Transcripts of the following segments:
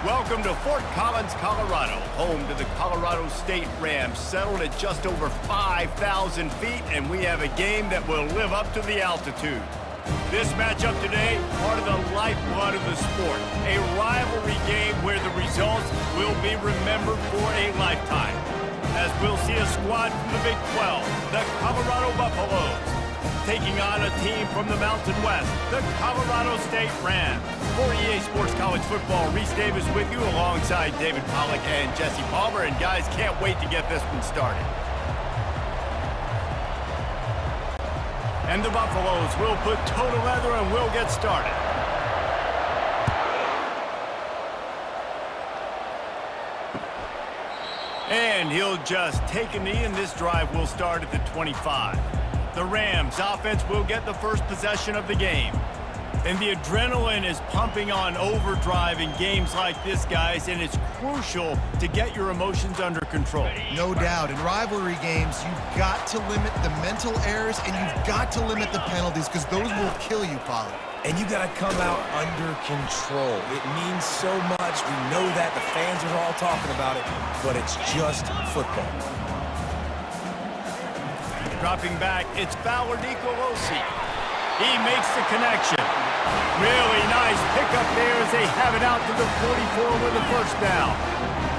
Welcome to Fort Collins, Colorado, home to the Colorado State Rams, settled at just over 5,000 feet, and we have a game that will live up to the altitude. This matchup today, part of the lifeblood of the sport, a rivalry game where the results will be remembered for a lifetime. As we'll see a squad from the Big 12, the Colorado Buffaloes, taking on a team from the Mountain West, the Colorado State Rams. For EA Sports College Football, Reese Davis with you alongside David Pollack and Jesse Palmer. And guys, can't wait to get this one started. And the Buffaloes will put toe to leather and we'll get started. And he'll just take a knee, and this drive will start at the 25. The Rams offense will get the first possession of the game. And the adrenaline is pumping on overdrive in games like this, guys, and it's crucial to get your emotions under control. No doubt. In rivalry games, you've got to limit the mental errors and you've got to limit the penalties because those will kill you, Pollard. And you got to come out under control. It means so much. We know that. The fans are all talking about it, but it's just football. Dropping back, it's Fowler DiColosi. He makes the connection. Really nice pickup there as they have it out to the 44 with a first down.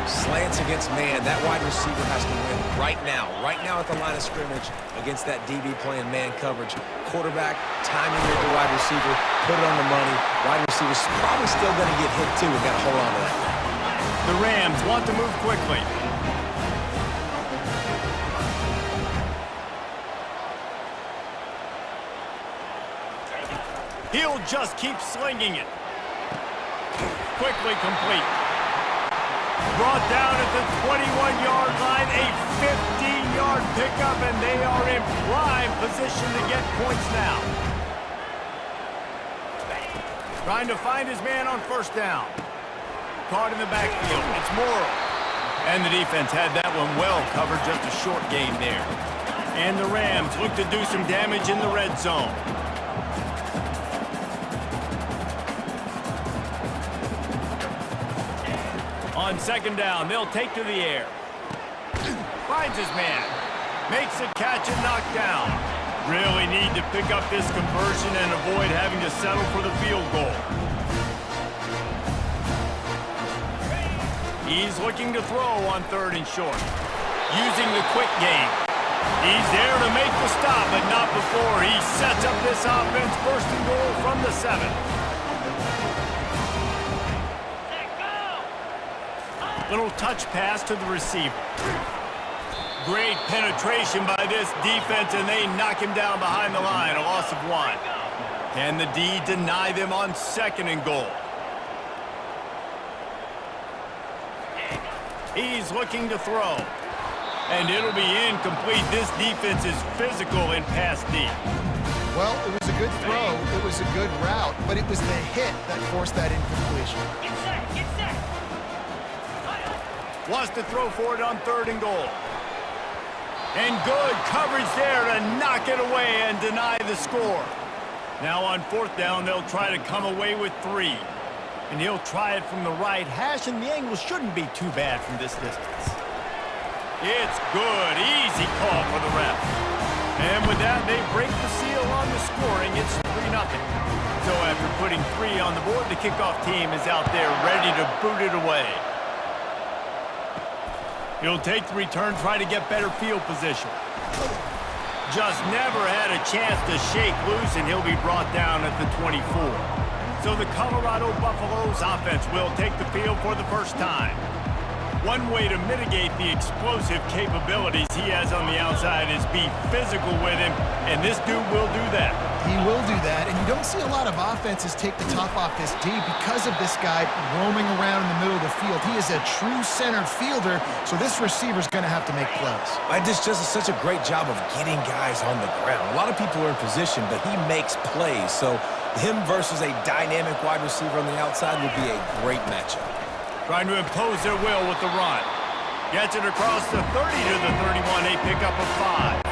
Slants against man. That wide receiver has to win right now at the line of scrimmage against that DB playing man coverage. Quarterback, timing with the wide receiver, put it on the money. Wide receiver's probably still going to get hit too. We've got to hold on to that. The Rams want to move quickly. He'll just keep slinging it. Quickly complete. Brought down at the 21-yard line, a 15-yard pickup, and they are in prime position to get points now. Trying to find his man on first down. Caught in the backfield. It's Morrow. And the defense had that one well covered, just a short gain there. And the Rams look to do some damage in the red zone. On second down, they'll take to the air. Finds his man. Makes a catch and knocked down. Really need to pick up this conversion and avoid having to settle for the field goal. He's looking to throw on third and short. Using the quick game. He's there to make the stop, but not before he sets up this offense. First and goal from the 7. Little touch pass to the receiver. Great penetration by this defense, and they knock him down behind the line. A loss of 1. Can the D deny them on second and goal? He's looking to throw. And it'll be incomplete. This defense is physical in pass D. Well, it was a good throw. It was a good route, but it was the hit that forced that incompletion. Get set, get set. Wants to throw for it on third and goal. And good coverage there to knock it away and deny the score. Now on fourth down, they'll try to come away with 3. And he'll try it from the right hash, and the angle shouldn't be too bad from this distance. It's good. Easy call for the ref. And with that, they break the seal on the scoring. It's 3-0. So after putting 3 on the board, the kickoff team is out there ready to boot it away. He'll take the return, try to get better field position. Just never had a chance to shake loose, and he'll be brought down at the 24. So the Colorado Buffaloes offense will take the field for the first time. One way to mitigate the explosive capabilities he has on the outside is be physical with him, and this dude will do that. He will do that, and you don't see a lot of offenses take the top off this D because of this guy roaming around in the middle of the field. He is a true center fielder, so this receiver's going to have to make plays. This just is such a great job of getting guys on the ground. A lot of people are in position, but he makes plays, so him versus a dynamic wide receiver on the outside would be a great matchup. Trying to impose their will with the run. Gets it across the 30 to the 31. They pick up a 5.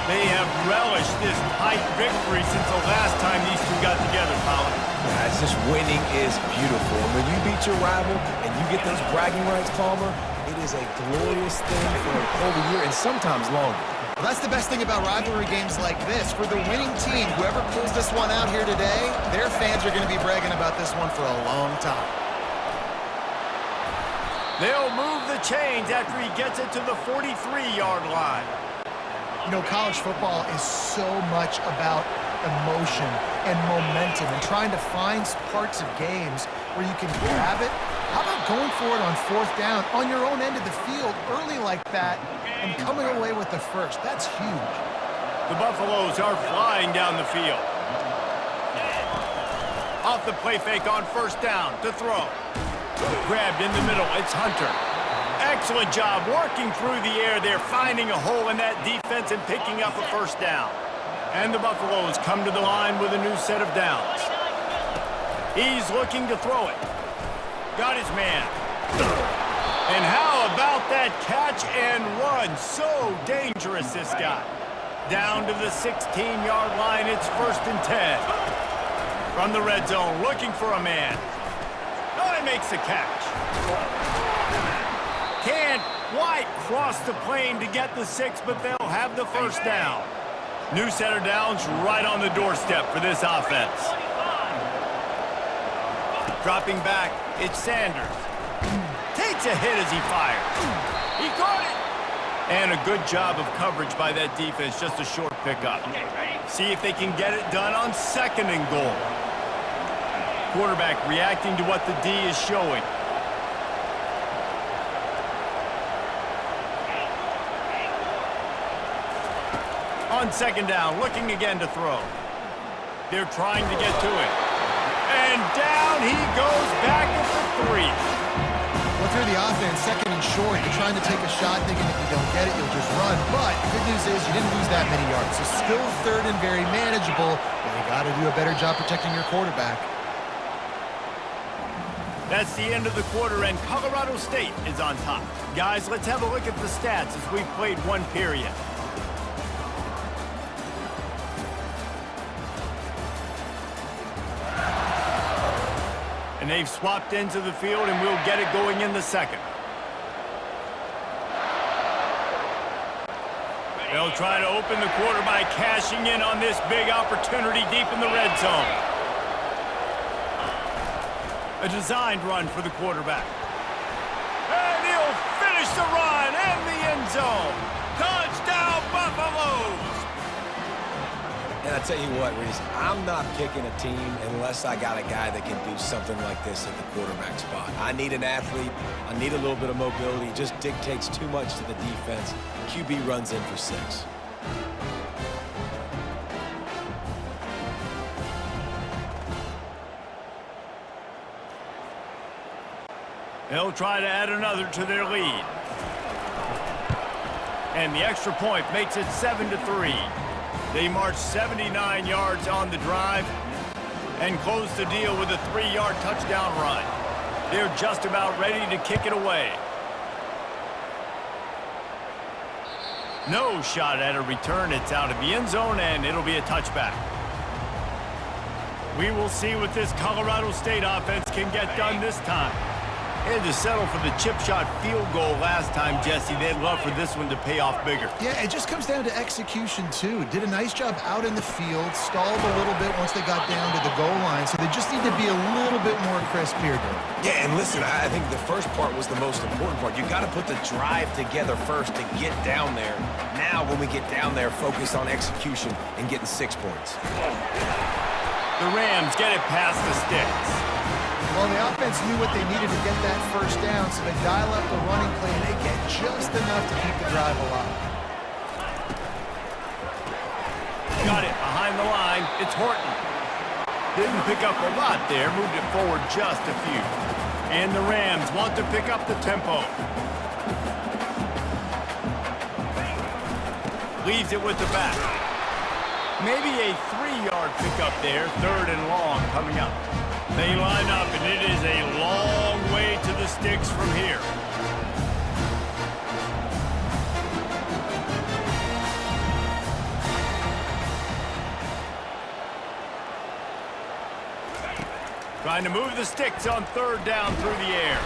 They have relished this tight victory since the last time these two got together, Colin. Guys, just winning is beautiful. And when you beat your rival and you get those bragging rights, Palmer, it is a glorious thing for a whole year and sometimes longer. Well, that's the best thing about rivalry games like this. For the winning team, whoever pulls this one out here today, their fans are going to be bragging about this one for a long time. They'll move the chains after he gets it to the 43-yard line. You know, college football is so much about emotion and momentum and trying to find parts of games where you can grab it. How about going for it on 4th down on your own end of the field early like that and coming away with the first? That's huge. The Buffaloes are flying down the field. Off the play fake on 1st down to throw. Grabbed in the middle, it's Hunter. Excellent job working through the air there, finding a hole in that defense and picking up a 1st down. And the Buffaloes come to the line with a new set of downs. He's looking to throw it. Got his man. And how about that catch and run? So dangerous, this guy. Down to the 16-yard line, it's 1st and 10. From the red zone, looking for a man. Oh, he makes the catch. Can't quite cross the plane to get the 6, but they'll have the 1st down. New set of downs right on the doorstep for this offense. Dropping back, it's Sanders. Takes a hit as he fires. He caught it! And a good job of coverage by that defense, just a short pickup. See if they can get it done on 2nd and goal. Quarterback reacting to what the D is showing. On 2nd down, looking again to throw. They're trying to get to it. And down he goes back at the 3. Well, through the offense, 2nd and short, you're trying to take a shot thinking if you don't get it, you'll just run. But the good news is you didn't lose that many yards. So still 3rd and very manageable, but you got to do a better job protecting your quarterback. That's the end of the quarter, and Colorado State is on top. Guys, let's have a look at the stats as we've played 1 period. And they've swapped into the field, and we'll get it going in the 2nd. They'll try to open the quarter by cashing in on this big opportunity deep in the red zone. A designed run for the quarterback. And he'll finish the run and the end zone. Touchdown, Buffaloes! And I tell you what, Reese, I'm not picking a team unless I got a guy that can do something like this at the quarterback spot. I need an athlete. I need a little bit of mobility. It just dictates too much to the defense. QB runs in for 6. They'll try to add another to their lead. And the extra point makes it 7-3. They march 79 yards on the drive and close the deal with a 3-yard touchdown run. They're just about ready to kick it away. No shot at a return. It's out of the end zone, and it'll be a touchback. We will see what this Colorado State offense can get done this time. They had to settle for the chip shot field goal last time, Jesse. They'd love for this one to pay off bigger. Yeah, it just comes down to execution, too. Did a nice job out in the field, stalled a little bit once they got down to the goal line, so they just need to be a little bit more crisp here, Dave. Yeah, and listen, I think the first part was the most important part. You got to put the drive together first to get down there. Now, when we get down there, focus on execution and getting 6 points. The Rams get it past the sticks. Well, the offense knew what they needed to get that 1st down, so they dial up the running play, and they get just enough to keep the drive alive. Got it behind the line. It's Horton. Didn't pick up a lot there. Moved it forward just a few. And the Rams want to pick up the tempo. Leaves it with the back. Maybe a 3-yard pickup there. 3rd and long coming up. They line up, and it is a long way to the sticks from here. Trying to move the sticks on third down through the air.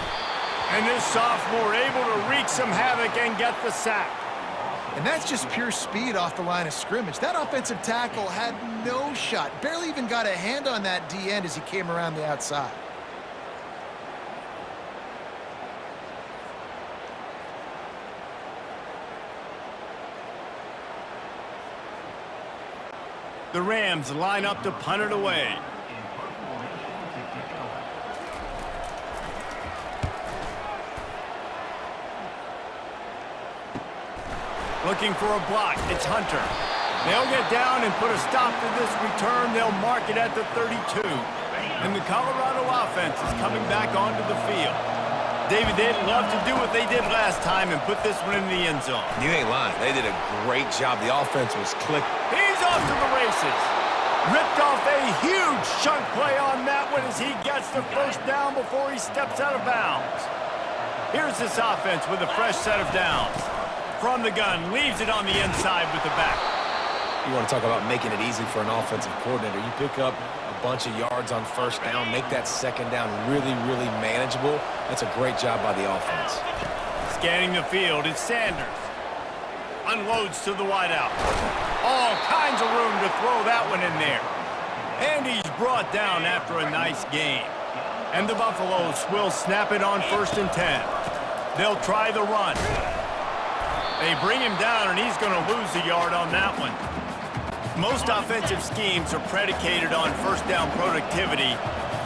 And this sophomore able to wreak some havoc and get the sack. And that's just pure speed off the line of scrimmage. That offensive tackle had no shot. Barely even got a hand on that D-end as he came around the outside. The Rams line up to punt it away. Looking for a block. It's Hunter. They'll get down and put a stop to this return. They'll mark it at the 32. And the Colorado offense is coming back onto the field. David, they'd love to do what they did last time and put this one in the end zone. You ain't lying. They did a great job. The offense was clicked. He's off to the races. Ripped off a huge chunk play on that one as he gets the first down before he steps out of bounds. Here's this offense with a fresh set of downs. From the gun, leaves it on the inside with the back. You want to talk about making it easy for an offensive coordinator. You pick up a bunch of yards on first down, make that second down really, really manageable. That's a great job by the offense. Scanning the field, it's Sanders. Unloads to the wideout. All kinds of room to throw that one in there. And he's brought down after a nice gain. And the Buffaloes will snap it on 1st and 10. They'll try the run. They bring him down, and he's going to lose a yard on that one. Most offensive schemes are predicated on first down productivity.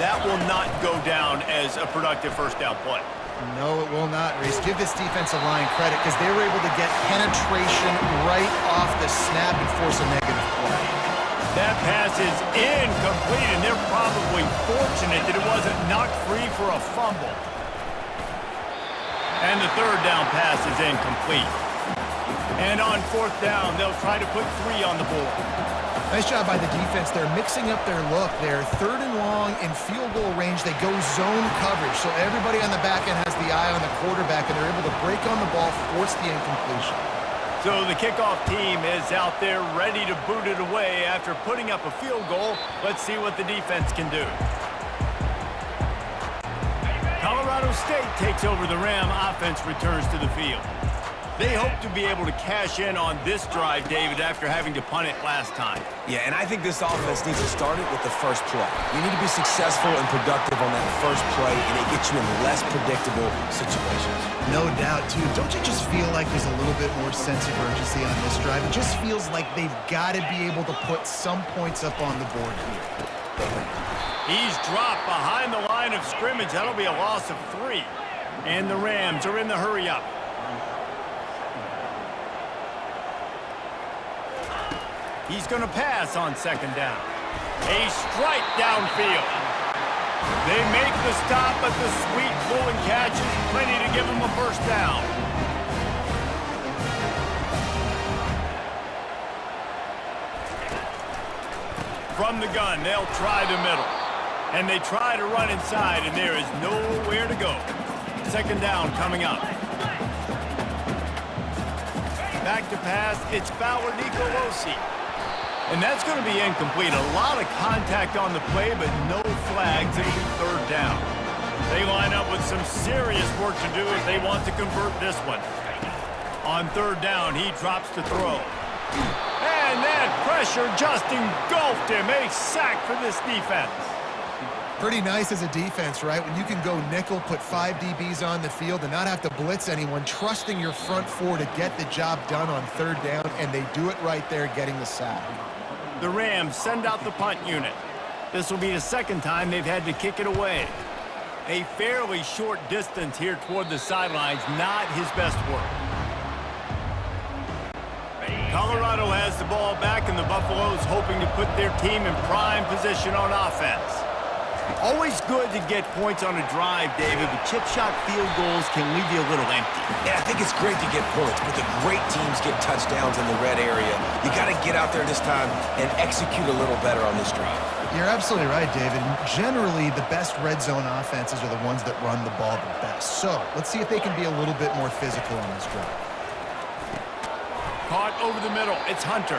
That will not go down as a productive first down play. No, it will not, Reese. Give this defensive line credit because they were able to get penetration right off the snap and force a negative play. That pass is incomplete, and they're probably fortunate that it wasn't knocked free for a fumble. And the third down pass is incomplete. And on 4th down, they'll try to put 3 on the board. Nice job by the defense. They're mixing up their look. They're 3rd and long in field goal range. They go zone coverage. So everybody on the back end has the eye on the quarterback, and they're able to break on the ball, force the incompletion. So the kickoff team is out there ready to boot it away after putting up a field goal. Let's see what the defense can do. Colorado State takes over the Ram offense, returns to the field. They hope to be able to cash in on this drive, David, after having to punt it last time. Yeah, and I think this offense needs to start it with the first play. You need to be successful and productive on that first play, and it gets you in less predictable situations. No doubt, too. Don't you just feel like there's a little bit more sense of urgency on this drive? It just feels like they've got to be able to put some points up on the board here. He's dropped behind the line of scrimmage. That'll be a loss of 3. And the Rams are in the hurry-up. He's going to pass on 2nd down. A strike downfield. They make the stop, but the sweet pulling catch is plenty to give him a first down. From the gun, they'll try the middle. And they try to run inside, and there is nowhere to go. 2nd down coming up. Back to pass, it's Fowler Nicolosi. And that's going to be incomplete. A lot of contact on the play, but no flags. It'll be 3rd down. They line up with some serious work to do if they want to convert this one. On 3rd down, he drops to throw. And that pressure just engulfed him. A sack for this defense. Pretty nice as a defense, right? When you can go nickel, put 5 DBs on the field and not have to blitz anyone, trusting your front 4 to get the job done on 3rd down, and they do it right there, getting the sack. The Rams send out the punt unit. This will be the 2nd time they've had to kick it away. A fairly short distance here toward the sidelines, not his best work. Colorado has the ball back, and the Buffaloes hoping to put their team in prime position on offense. Always good to get points on a drive, David, but chip shot field goals can leave you a little empty. Yeah, I think it's great to get points, but the great teams get touchdowns in the red area. You got to get out there this time and execute a little better on this drive. You're absolutely right, David. Generally, the best red zone offenses are the ones that run the ball the best. So let's see if they can be a little bit more physical on this drive. Caught over the middle. It's Hunter.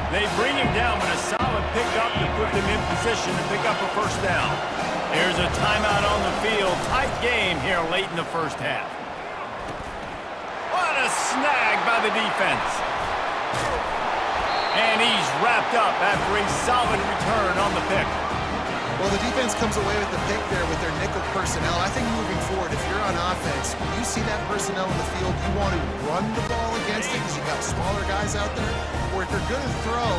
They bring him down, but a solid pickup to put them in position to pick up a first down. There's a timeout on the field. Tight game here late in the first half. What a snag by the defense. And he's wrapped up after a solid return on the pick. Well, the defense comes away with the pick there with their nickel personnel. I think moving forward, if you're on offense, when you see that personnel in the field, you want to run the ball against it because you've got smaller guys out there. Or if you're going to throw,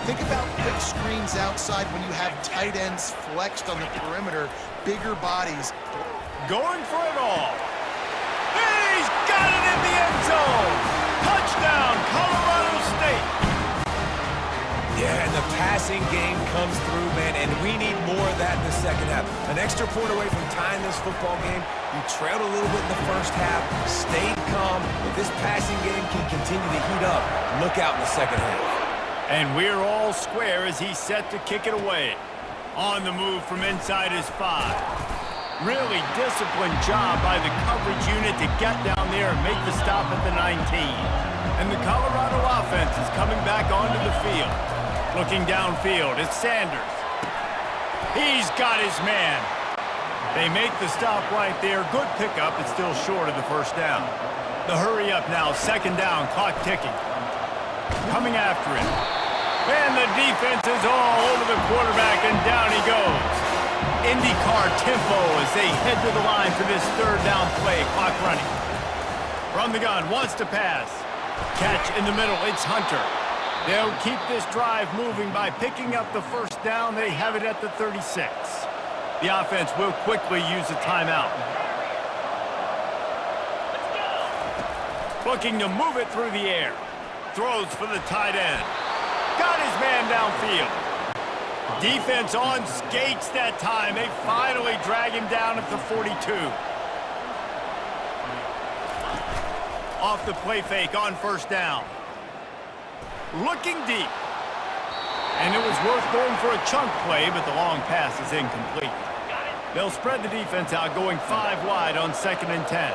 think about quick screens outside when you have tight ends flexed on the perimeter, bigger bodies. Going for it all. He's got it in the end zone. Touchdown, Colorado State. Yeah, and the passing game comes through, man, and we need more of that in the second half. An extra point away from tying this football game. You trailed a little bit in the first half, stayed calm. If this passing game can continue to heat up, look out in the second half. And we're all square as he's set to kick it away. On the move from inside his 5. Really disciplined job by the coverage unit to get down there and make the stop at the 19. And the Colorado offense is coming back onto the field. Looking downfield, it's Sanders. He's got his man. They make the stop right there. Good pickup, but still short of the first down. The hurry up now, second down, clock ticking. Coming after it. And the defense is all over the quarterback, and down he goes. IndyCar tempo as they head to the line for this third down play. Clock running. From the gun, wants to pass. Catch in the middle, it's Hunter. They'll keep this drive moving by picking up the first down. They have it at the 36. The offense will quickly use a timeout. Looking to move it through the air. Throws for the tight end. Got his man downfield. Defense on skates that time. They finally drag him down at the 42. Off the play fake on first down. Looking deep. And it was worth going for a chunk play, but the long pass is incomplete. They'll spread the defense out, going 5 wide on 2nd and 10.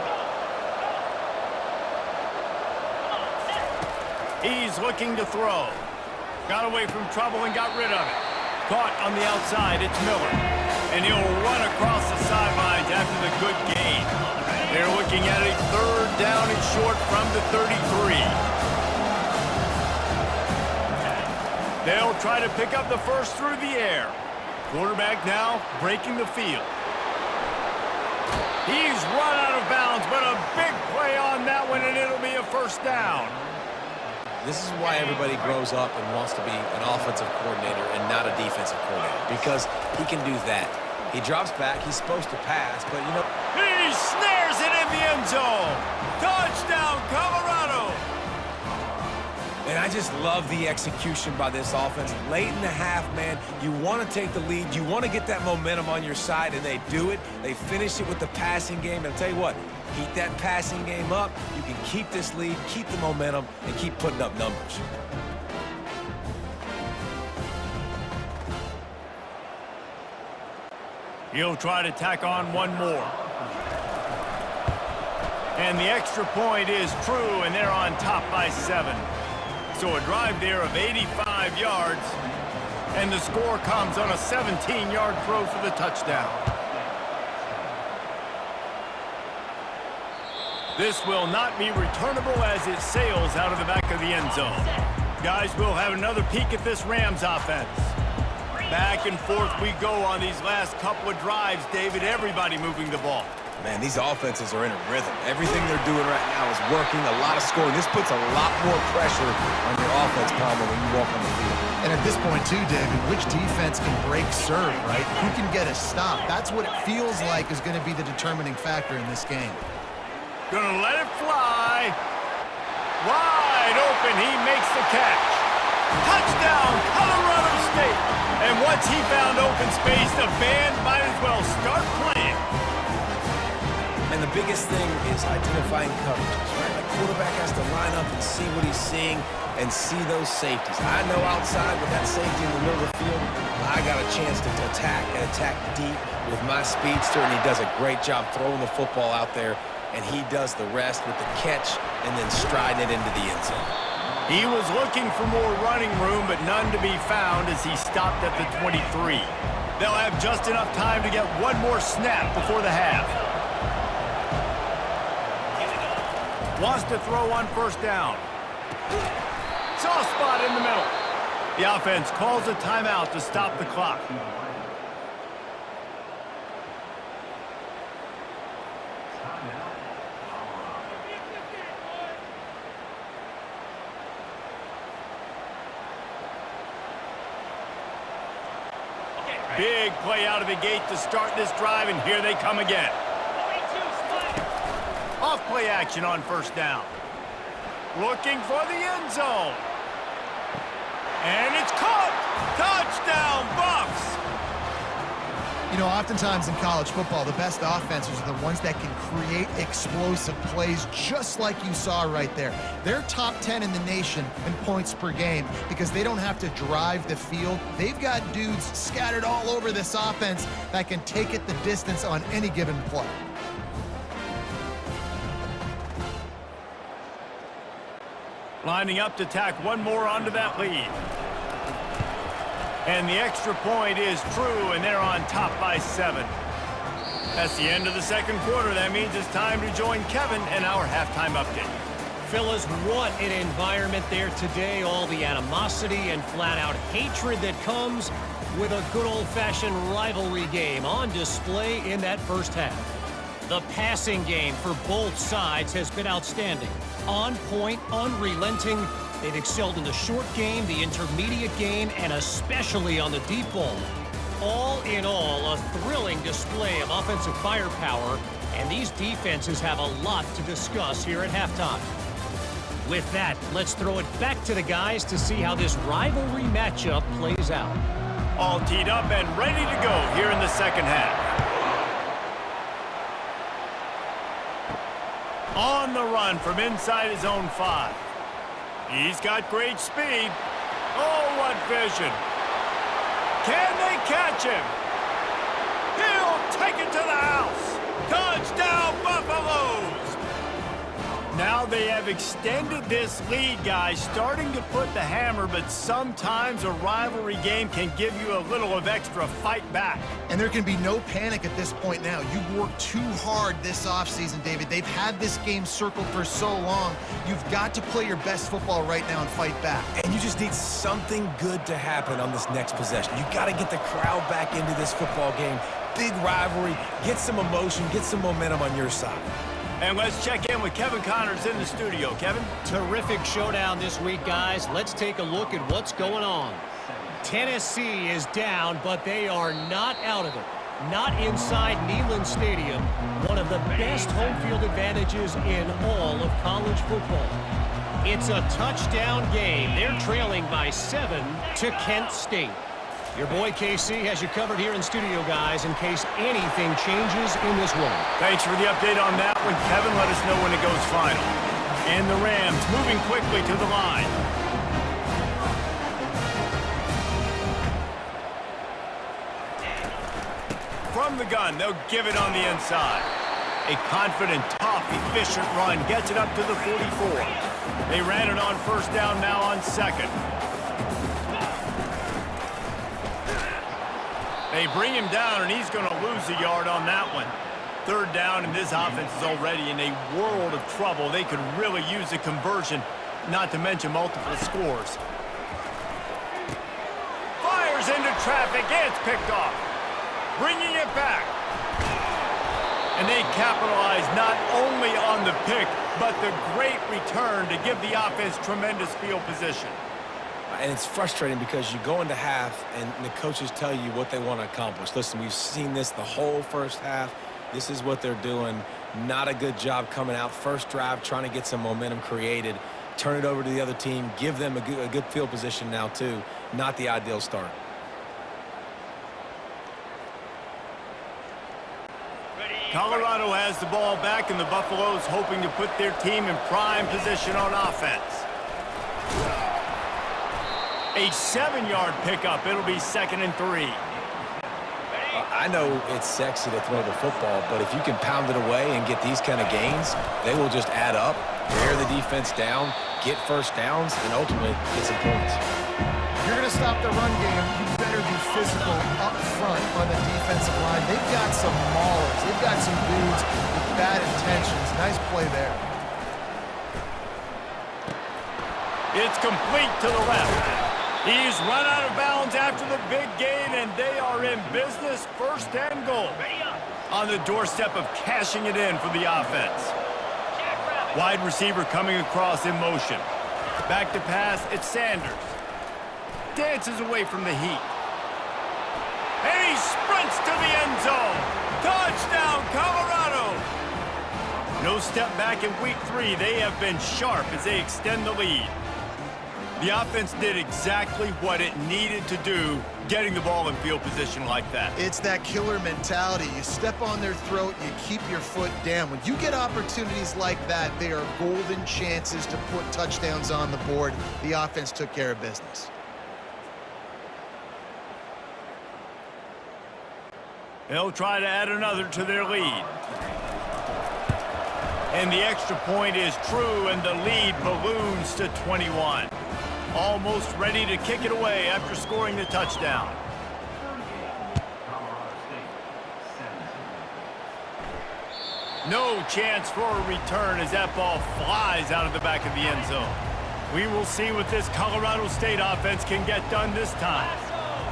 He's looking to throw. Got away from trouble and got rid of it. Caught on the outside, it's Miller. And he'll run across the sidelines after the good gain. They're looking at a third down and short from the 33. They'll try to pick up the first through the air. Quarterback now breaking the field. He's run out of bounds, but a big play on that one, and it'll be a first down. This is why everybody grows up and wants to be an offensive coordinator and not a defensive coordinator, because he can do that. He drops back, he's supposed to pass, but you know... He snares it in the end zone. Touchdown, Colorado. And I just love the execution by this offense. Late in the half, man, you want to take the lead. You want to get that momentum on your side, and they do it. They finish it with the passing game. And I'll tell you what, heat that passing game up. You can keep this lead, keep the momentum, and keep putting up numbers. He'll try to tack on one more. And the extra point is true, and they're on top by 7. So a drive there of 85 yards, and the score comes on a 17-yard throw for the touchdown. This will not be returnable as it sails out of the back of the end zone. Guys, we'll have another peek at this Rams offense. Back and forth we go on these last couple of drives, David. Everybody moving the ball. Man, these offenses are in a rhythm. Everything they're doing right now is working, a lot of scoring. This puts a lot more pressure on your offense, Palmer, when you walk on the field. And at this point, too, David, which defense can break serve, right? Who can get a stop? That's what it feels like is going to be the determining factor in this game. Gonna let it fly. Wide open, he makes the catch. Touchdown, Colorado State. And once he found open space, the band might as well start playing. And the biggest thing is identifying coverages, right? Like quarterback has to line up and see what he's seeing and see those safeties. I know outside with that safety in the middle of the field, I got a chance to attack and attack deep with my speedster, and he does a great job throwing the football out there, and he does the rest with the catch and then striding it into the end zone. He was looking for more running room, but none to be found as he stopped at the 23. They'll have just enough time to get one more snap before the half. Wants to throw on first down. Soft spot in the middle. The offense calls a timeout to stop the clock. Big play out of the gate to start this drive, and here they come again. Off play action on first down. Looking for the end zone. And it's caught! Touchdown, Buffs! You know, oftentimes in college football, the best offenses are the ones that can create explosive plays just like you saw right there. They're top 10 in the nation in points per game because they don't have to drive the field. They've got dudes scattered all over this offense that can take it the distance on any given play. Lining up to tack one more onto that lead. And the extra point is true, and they're on top by 7. That's the end of the second quarter. That means it's time to join Kevin and our halftime update. Fellas, what an environment there today. All the animosity and flat-out hatred that comes with a good old-fashioned rivalry game on display in that first half. The passing game for both sides has been outstanding. On point, unrelenting. They've excelled in the short game, the intermediate game, and especially on the deep ball. All in all, a thrilling display of offensive firepower, and these defenses have a lot to discuss here at halftime. With that, let's throw it back to the guys to see how this rivalry matchup plays out. All teed up and ready to go here in the second half. On the run from inside his own 5. He's got great speed. Oh, what vision. Can they catch him? He'll take it to the house. Touchdown, Buffaloes! Now they have extended this lead, guys, starting to put the hammer, but sometimes a rivalry game can give you a little of extra fight back. And there can be no panic at this point now. You've worked too hard this offseason, David. They've had this game circled for so long. You've got to play your best football right now and fight back. And you just need something good to happen on this next possession. You got to get the crowd back into this football game. Big rivalry, get some emotion, get some momentum on your side. And let's check in with Kevin Connors in the studio. Kevin? Terrific showdown this week, guys. Let's take a look at what's going on. Tennessee is down, but they are not out of it. Not inside Neyland Stadium, one of the best home field advantages in all of college football. It's a touchdown game. They're trailing by 7 to Kent State. Your boy KC has you covered here in studio, guys, in case anything changes in this one. Thanks for the update on that one, Kevin. Let us know when it goes final. And the Rams moving quickly to the line. From the gun, they'll give it on the inside. A confident, tough, efficient run gets it up to the 44. They ran it on first down, now on second. They bring him down, and he's going to lose a yard on that one. Third down, and this offense is already in a world of trouble. They could really use a conversion, not to mention multiple scores. Fires into traffic. It's picked off. Bringing it back. And they capitalize not only on the pick, but the great return to give the offense tremendous field position. And it's frustrating because you go into half and the coaches tell you what they want to accomplish. Listen, we've seen this the whole first half. This is what they're doing. Not a good job coming out first drive, trying to get some momentum created. Turn it over to the other team. Give them a good field position now, too. Not the ideal start. Colorado has the ball back, and the Buffaloes hoping to put their team in prime position on offense. A 7-yard pickup. It'll be 2nd and 3. I know it's sexy to throw the football, but if you can pound it away and get these kind of gains, they will just add up, wear the defense down, get first downs, and ultimately get some points. If you're going to stop the run game, you better be physical up front on the defensive line. They've got some maulers. They've got some dudes with bad intentions. Nice play there. It's complete to the left. He's run out of bounds after the big gain, and they are in business, 1st and goal. On the doorstep of cashing it in for the offense. Wide receiver coming across in motion. Back to pass, it's Sanders. Dances away from the heat. And he sprints to the end zone. Touchdown, Colorado! No step back in week 3. They have been sharp as they extend the lead. The offense did exactly what it needed to do, getting the ball in field position like that. It's that killer mentality. You step on their throat, you keep your foot down. When you get opportunities like that, they are golden chances to put touchdowns on the board. The offense took care of business. They'll try to add another to their lead. And the extra point is true, and the lead balloons to 21. Almost ready to kick it away after scoring the touchdown. No chance for a return as that ball flies out of the back of the end zone. We will see what this Colorado State offense can get done this time.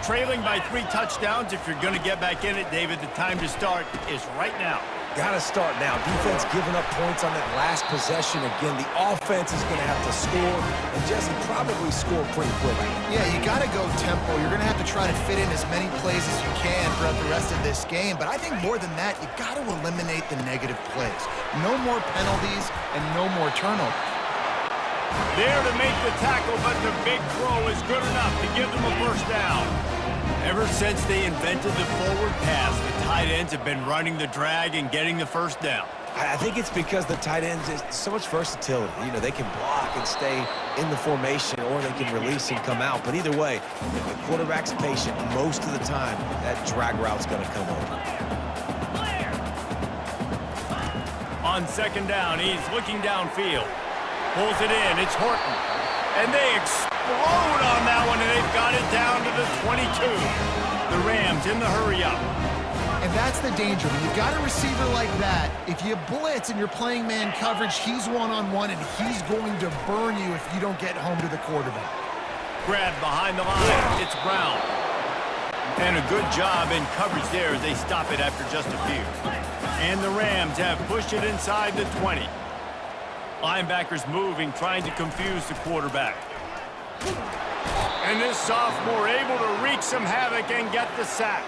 Trailing by 3 touchdowns, if you're going to get back in it, David, the time to start is right now. Got to start now. Defense giving up points on that last possession. Again, the offense is going to have to score, and Jesse probably score pretty quick. Yeah, you got to go tempo. You're going to have to try to fit in as many plays as you can throughout the rest of this game. But I think more than that, you got to eliminate the negative plays. No more penalties and no more turnovers. There to make the tackle, but the big throw is good enough to give them a 1st down. Ever since they invented the forward pass, the tight ends have been running the drag and getting the 1st down. I think it's because the tight ends is so much versatility. You know, they can block and stay in the formation, or they can release and come out. But either way, if the quarterback's patient, most of the time, that drag route's going to come open. On 2nd down, he's looking downfield. Pulls it in, it's Horton. And they explode on that one, and they've got it down to the 22. The Rams in the hurry-up. And that's the danger. When you've got a receiver like that, if you blitz and you're playing man coverage, he's one-on-one, and he's going to burn you if you don't get home to the quarterback. Grab behind the line, it's Brown. And a good job in coverage there as they stop it after just a few. And the Rams have pushed it inside the 20. Linebackers moving, trying to confuse the quarterback. And this sophomore able to wreak some havoc and get the sack.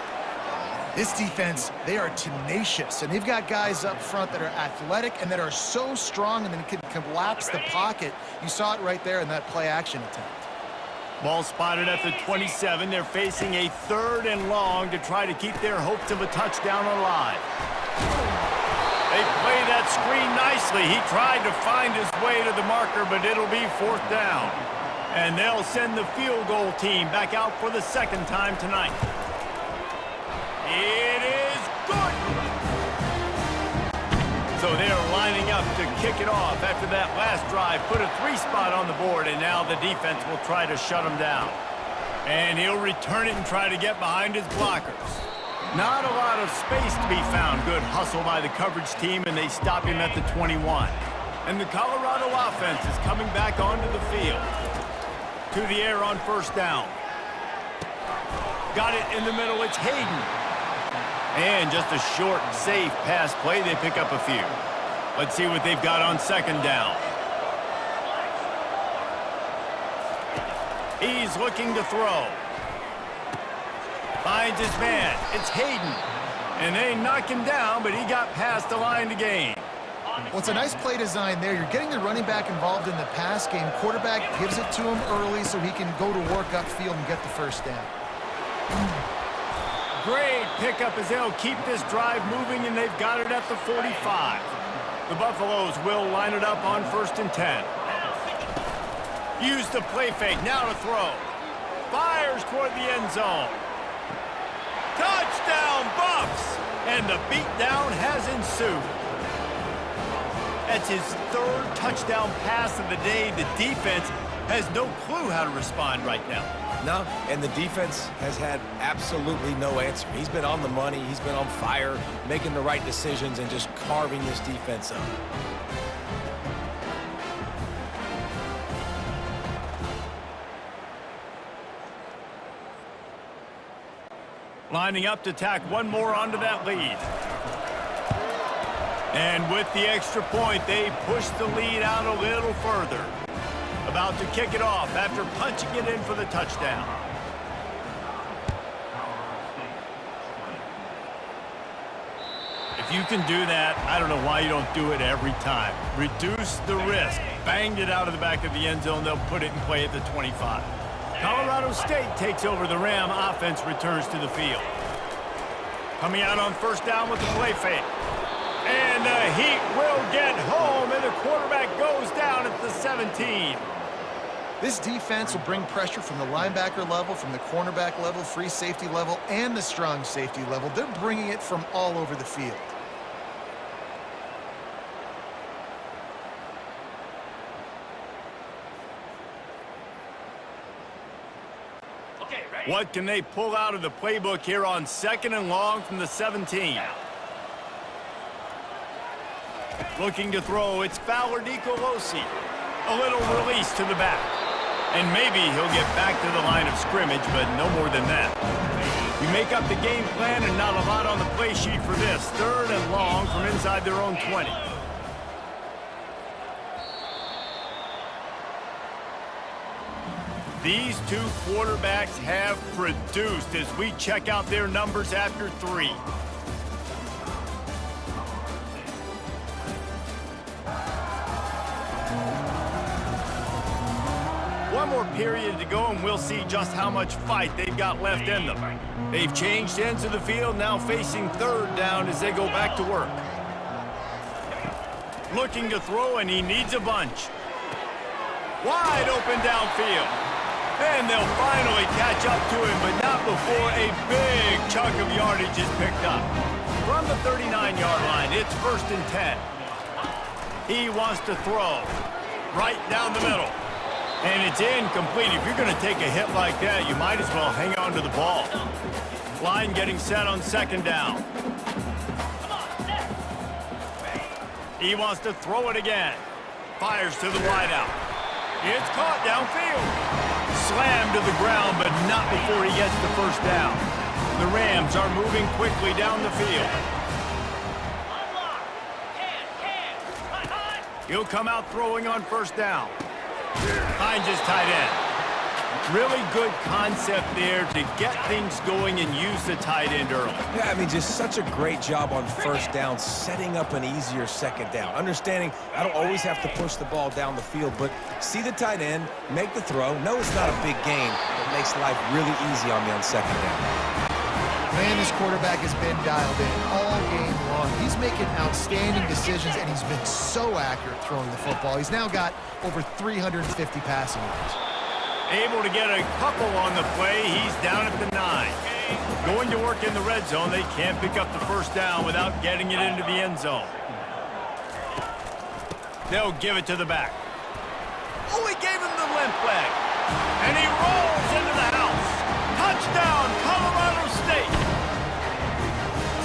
This defense, they are tenacious, and they've got guys up front that are athletic and that are so strong and then can collapse the pocket. You saw it right there in that play-action attempt. Ball spotted at the 27. They're facing a 3rd and long to try to keep their hopes of a touchdown alive. They play that screen nicely. He tried to find his way to the marker, but it'll be 4th down. And they'll send the field goal team back out for the 2nd time tonight. It is good! So they're lining up to kick it off after that last drive. Put a 3-spot on the board, and now the defense will try to shut him down. And he'll return it and try to get behind his blockers. Not a lot of space to be found. Good hustle by the coverage team, and they stop him at the 21. And the Colorado offense is coming back onto the field. To the air on 1st down. Got it in the middle, it's Hayden. And just a short, safe pass play, they pick up a few. Let's see what they've got on 2nd down. He's looking to throw. Finds his man. It's Hayden. And they knock him down, but he got past the line to gain. Well, it's a nice play design there. You're getting the running back involved in the pass game. Quarterback gives it to him early so he can go to work upfield and get the 1st down. Great pickup as they'll keep this drive moving, and they've got it at the 45. The Buffaloes will line it up on 1st and 10. Use the play fake, now to throw. Fires toward the end zone. Touchdown, Buffs! And the beatdown has ensued. That's his 3rd touchdown pass of the day. The defense has no clue how to respond right now. No, and the defense has had absolutely no answer. He's been on the money. He's been on fire, making the right decisions and just carving this defense up. Lining up to tack one more onto that lead. And with the extra point, they push the lead out a little further. About to kick it off after punching it in for the touchdown. If you can do that, I don't know why you don't do it every time. Reduce the risk. Banged it out of the back of the end zone. They'll put it in play at the 25. Colorado State takes over the Ram. Offense returns to the field. Coming out on first down with the play fake. And the Heat will get home, and the quarterback goes down at the 17. This defense will bring pressure from the linebacker level, from the cornerback level, free safety level, and the strong safety level. They're bringing it from all over the field. What can they pull out of the playbook here on 2nd and long from the 17? Looking to throw, it's Fowler-Nicolosi. A little release to the back. And maybe he'll get back to the line of scrimmage, but no more than that. You make up the game plan and not a lot on the play sheet for this. 3rd and long from inside their own 20. These two quarterbacks have produced as we check out their numbers after 3. One more period to go, and we'll see just how much fight they've got left in them. They've changed ends of the field, now facing 3rd down as they go back to work. Looking to throw, and he needs a bunch. Wide open downfield. And they'll finally catch up to him, but not before a big chunk of yardage is picked up. From the 39-yard line, it's 1st and 10. He wants to throw right down the middle. And it's incomplete. If you're going to take a hit like that, you might as well hang on to the ball. Line getting set on 2nd down. He wants to throw it again. Fires to the wideout. It's caught downfield. Slammed to the ground, but not before he gets the 1st down. The Rams are moving quickly down the field. He'll come out throwing on 1st down. Hines is tight end. Really good concept there to get things going and use the tight end early. Yeah, I mean, just such a great job on 1st down, setting up an easier 2nd down. Understanding I don't always have to push the ball down the field, but see the tight end, make the throw. No, it's not a big gain. It makes life really easy on me on 2nd down. Man, this quarterback has been dialed in all game long. He's making outstanding decisions, and he's been so accurate throwing the football. He's now got over 350 passing yards. Able to get a couple on the play. He's down at the 9. Going to work in the red zone. They can't pick up the 1st down without getting it into the end zone. They'll give it to the back. Oh, he gave him the limp leg. And he rolls into the house. Touchdown, Colorado State.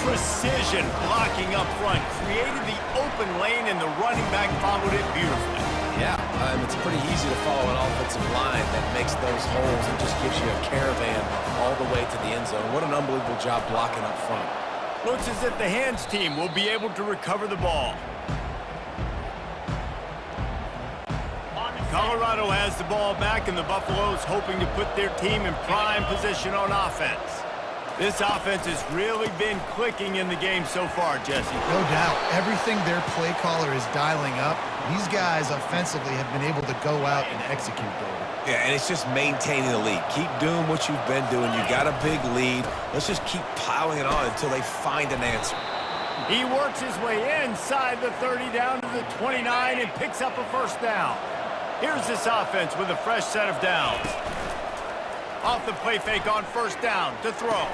Precision blocking up front. Created the open lane, and the running back followed it beautifully. Yeah, it's pretty easy to follow an offensive line that makes those holes and just gives you a caravan all the way to the end zone. What an unbelievable job blocking up front. Looks as if the hands team will be able to recover the ball. Colorado has the ball back, and the Buffaloes hoping to put their team in prime position on offense. This offense has really been clicking in the game so far, Jesse. No doubt. Everything their play caller is dialing up, these guys offensively have been able to go out and execute there. Yeah, and it's just maintaining the lead. Keep doing what you've been doing. You got a big lead. Let's just keep piling it on until they find an answer. He works his way inside the 30 down to the 29 and picks up a 1st down. Here's this offense with a fresh set of downs. Off the play fake on 1st down to throw.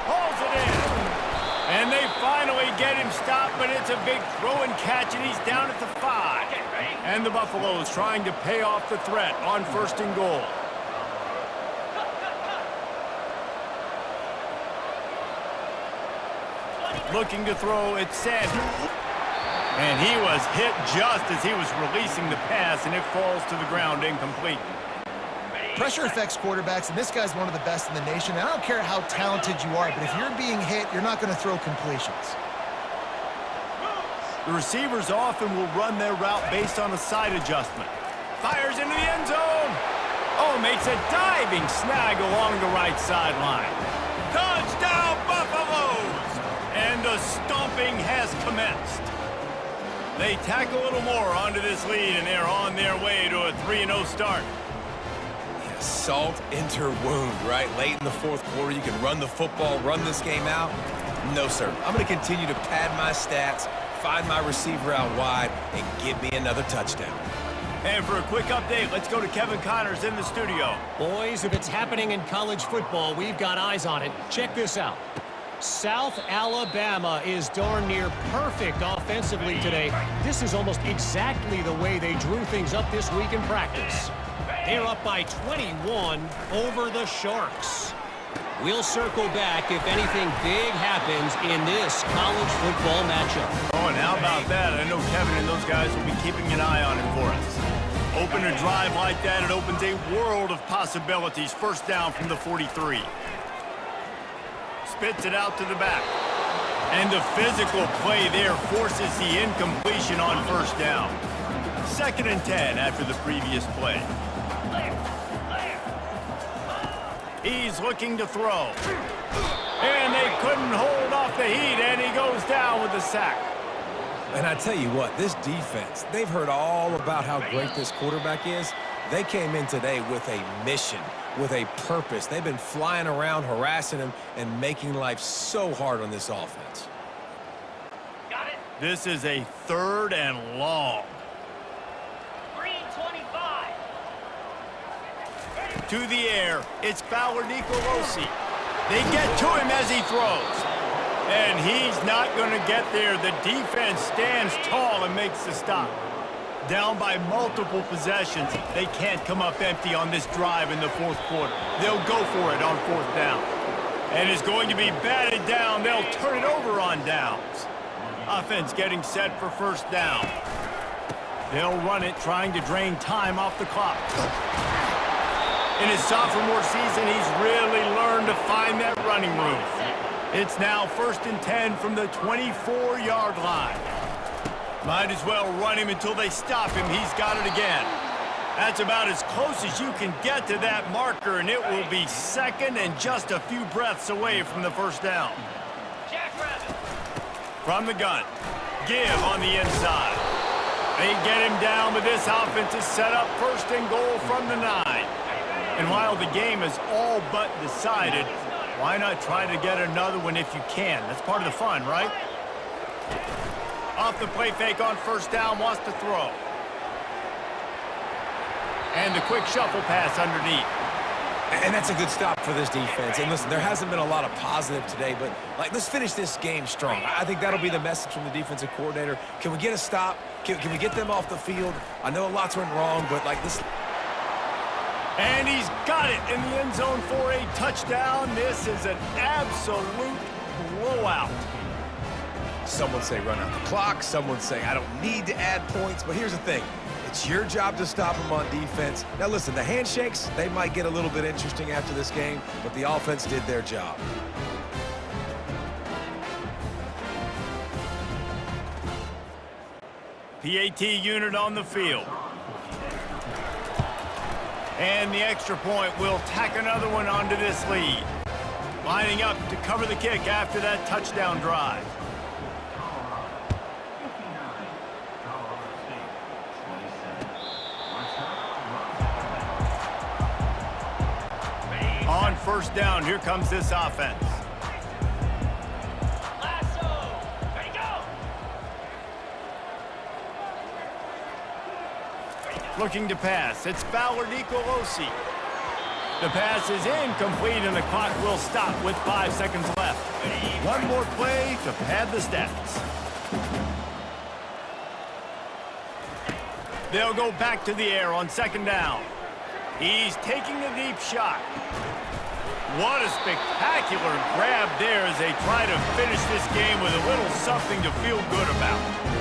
Hauls it in. And they finally get him stopped, but it's a big throw and catch, and he's down at the 5. And the Buffaloes trying to pay off the threat on 1st and goal. Looking to throw, it's Sanders. And he was hit just as he was releasing the pass, and it falls to the ground incomplete. Pressure affects quarterbacks, and this guy's one of the best in the nation. And I don't care how talented you are, but if you're being hit, you're not going to throw completions. The receivers often will run their route based on a side adjustment. Fires into the end zone. Oh, makes a diving snag along the right sideline. Touchdown, Buffaloes! And the stomping has commenced. They tack a little more onto this lead, and they're on their way to a 3-0 start. Yeah, salt into wound, right? Late in the fourth quarter, you can run the football, run this game out. No, sir. I'm going to continue to pad my stats, find my receiver out wide, and give me another touchdown. And for a quick update, let's go to Kevin Connors in the studio. Boys, if it's happening in college football, we've got eyes on it. Check this out. South Alabama is darn near perfect offensively today. This is almost exactly the way they drew things up this week in practice. They're up by 21 over the Sharks. We'll circle back if anything big happens in this college football matchup. Oh, and how about that? I know Kevin and those guys will be keeping an eye on it for us. Open a drive like that, it opens a world of possibilities. First down from the 43. Spits it out to the back. And the physical play there forces the incompletion on first down. 2nd and 10 after the previous play. He's looking to throw. And they couldn't hold off the heat, and he goes down with the sack. And I tell you what, this defense, they've heard all about how great this quarterback is. They came in today with a mission, with a purpose. They've been flying around, harassing him, and making life so hard on this offense. Got it. This is a 3rd and long. 325. To the air, it's Fowler Nicolosi. They get to him as he throws. And he's not going to get there. The defense stands tall and makes the stop. Down by multiple possessions, they can't come up empty on this drive in the 4th quarter. They'll go for it on 4th down. And it's going to be batted down. They'll turn it over on downs. Offense getting set for 1st down. They'll run it, trying to drain time off the clock. In his sophomore season, he's really learned to find that running room. It's now 1st and 10 from the 24-yard line. Might as well run him until they stop him. He's got it again. That's about as close as you can get to that marker, and it will be 2nd and just a few breaths away from the 1st down. From the gun. Give on the inside. They get him down, but this offense is set up 1st and goal from the 9. And while the game is all but decided, why not try to get another one if you can? That's part of the fun, right? Off the play fake on 1st down, wants to throw. And the quick shuffle pass underneath. And that's a good stop for this defense. And listen, there hasn't been a lot of positive today, but let's finish this game strong. I think that'll be the message from the defensive coordinator. Can we get a stop? Can we get them off the field? I know lots went wrong, but this. And he's got it in the end zone for a touchdown. This is an absolute blowout. Some would say run out the clock. Some would say I don't need to add points. But here's the thing. It's your job to stop them on defense. Now, listen, the handshakes, they might get a little bit interesting after this game, but the offense did their job. PAT unit on the field. And the extra point will tack another one onto this lead. Lining up to cover the kick after that touchdown drive. On 1st down, here comes this offense. Looking to pass. It's Fowler Nicolosi. The pass is incomplete, and the clock will stop with 5 seconds left. One more play to pad the stats. They'll go back to the air on 2nd down. He's taking the deep shot. What a spectacular grab there as they try to finish this game with a little something to feel good about.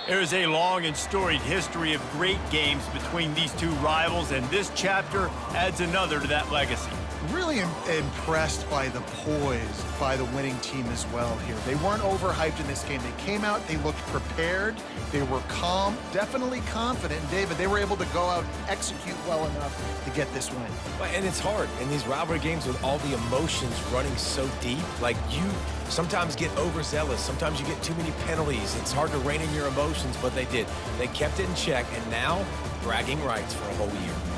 There is a long and storied history of great games between these two rivals, and this chapter adds another to that legacy. Really impressed by the poise by the winning team as well here. They weren't overhyped in this game. They came out, they looked prepared, they were calm, definitely confident. And David, they were able to go out and execute well enough to get this win. And it's hard in these rivalry games with all the emotions running so deep. Like, you sometimes get overzealous. Sometimes you get too many penalties. It's hard to rein in your emotions, but they did. They kept it in check, and now bragging rights for a whole year.